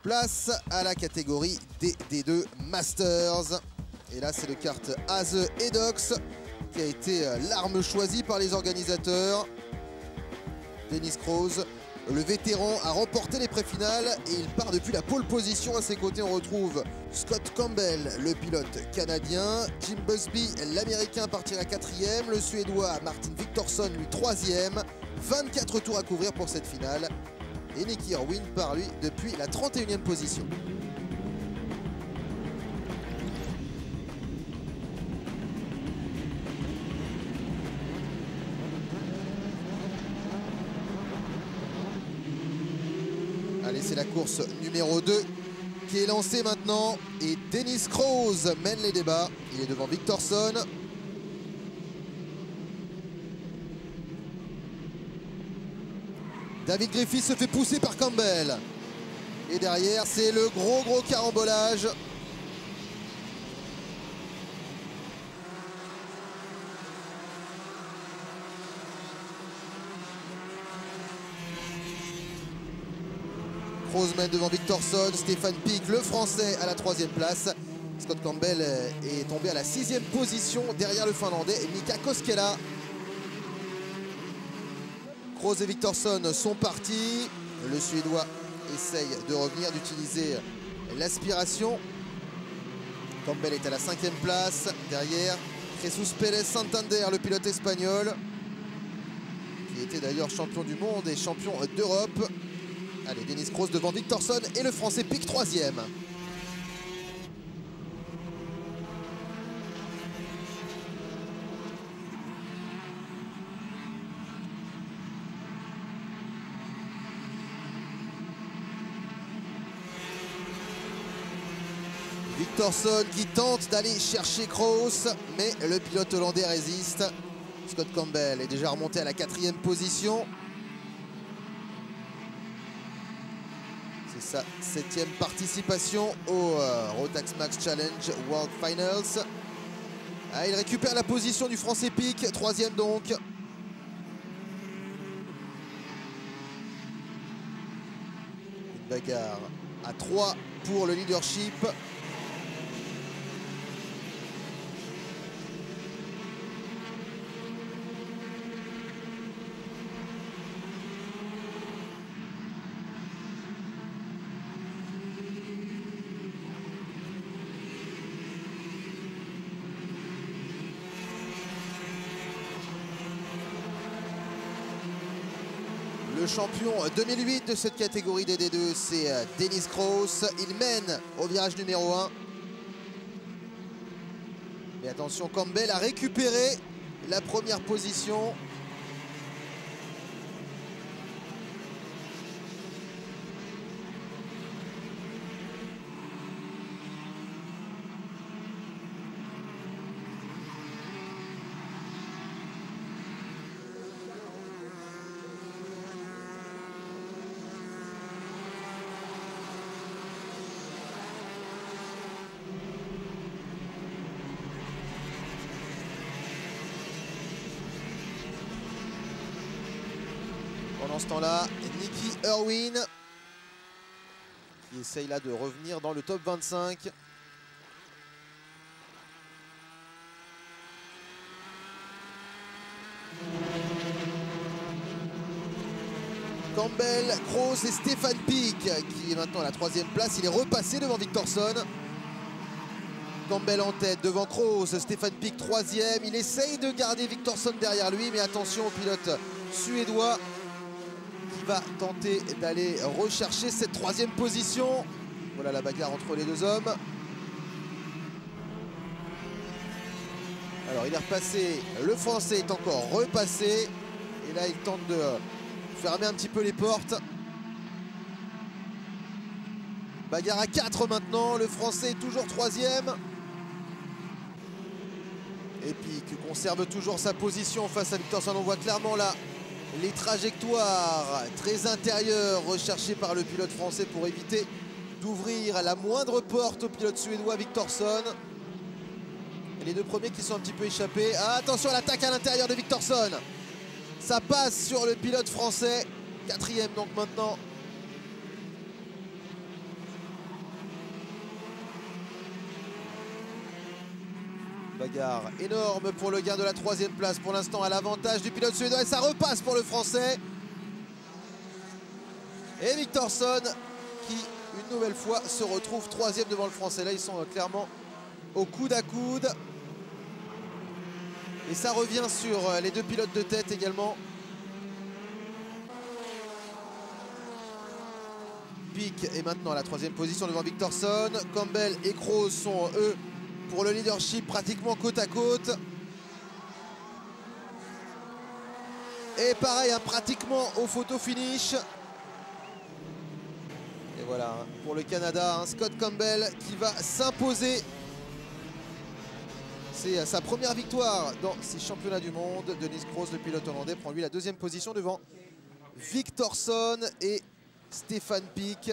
Place à la catégorie des D2 Masters. Et là, c'est le kart Aze Edox qui a été l'arme choisie par les organisateurs. Dennis Krause, le vétéran, a remporté les préfinales et il part depuis la pole position. À ses côtés, on retrouve Scott Campbell, le pilote canadien. Jim Busby, l'américain, partira 4e. Le suédois Martin Victorson, lui 3e. 24 tours à couvrir pour cette finale. Et Nicky Irwin part, lui, depuis la 31e position. Allez, c'est la course numéro 2 qui est lancée maintenant. Et Dennis Krause mène les débats. Il est devant Victorson. David Griffith se fait pousser par Campbell. Et derrière, c'est le gros carambolage. Krause mène devant Victorson. Stéphane Pic, le français, à la 3e place. Scott Campbell est tombé à la 6e position derrière le finlandais Mika Koskela. Krause et Victorson sont partis. Le suédois essaye de revenir, d'utiliser l'aspiration. Campbell est à la 5e place. Derrière, Jesus Pérez Santander, le pilote espagnol, qui était d'ailleurs champion du monde et champion d'Europe. Allez, Dennis Krause devant Victorson et le français Pic 3e. Victorson qui tente d'aller chercher Krause, mais le pilote hollandais résiste. Scott Campbell est déjà remonté à la 4e position. C'est sa 7e participation au Rotax Max Challenge World Finals. Ah, il récupère la position du français Pic, 3e donc. Une bagarre à 3 pour le leadership. Le champion 2008 de cette catégorie des D2, c'est Dennis Krause. Il mène au virage numéro 1. Mais attention, Campbell a récupéré la première position. Pendant ce temps-là, Nicky Irwin qui essaye là de revenir dans le top 25. Campbell, Krause et Stéphane Pic qui est maintenant à la 3e place. Il est repassé devant Victorson. Campbell en tête devant Krause, Stéphane Pic 3e. Il essaye de garder Victorson derrière lui, mais attention au pilote suédois qui va tenter d'aller rechercher cette 3e position. Voilà la bagarre entre les deux hommes. Alors il est repassé, le français est encore repassé. Et là il tente de fermer un petit peu les portes. Bagarre à 4 maintenant, le français est toujours 3e. Et puis qui conserve toujours sa position face à Victorson. On voit clairement là les trajectoires très intérieures recherchées par le pilote français pour éviter d'ouvrir la moindre porte au pilote suédois Victorson. Et les deux premiers qui sont un petit peu échappés. Ah, attention à l'attaque à l'intérieur de Victorson. Ça passe sur le pilote français. 4e donc maintenant. Bagarre énorme pour le gain de la 3e place. Pour l'instant, à l'avantage du pilote suédois. Et ça repasse pour le Français. Et Viktorsson qui, une nouvelle fois, se retrouve 3e devant le Français. Là, ils sont clairement au coude à coude. Et ça revient sur les deux pilotes de tête également. Pic est maintenant à la 3e position devant Viktorsson. Campbell et Kroos sont, eux, pour le leadership pratiquement côte à côte. Et pareil, hein, pratiquement au photo finish. Et voilà, hein, pour le Canada, hein, Scott Campbell qui va s'imposer. C'est sa première victoire dans ces championnats du monde. Denis Kroos, le pilote hollandais, prend lui la 2e position devant Viktorsson et Stefan Pic.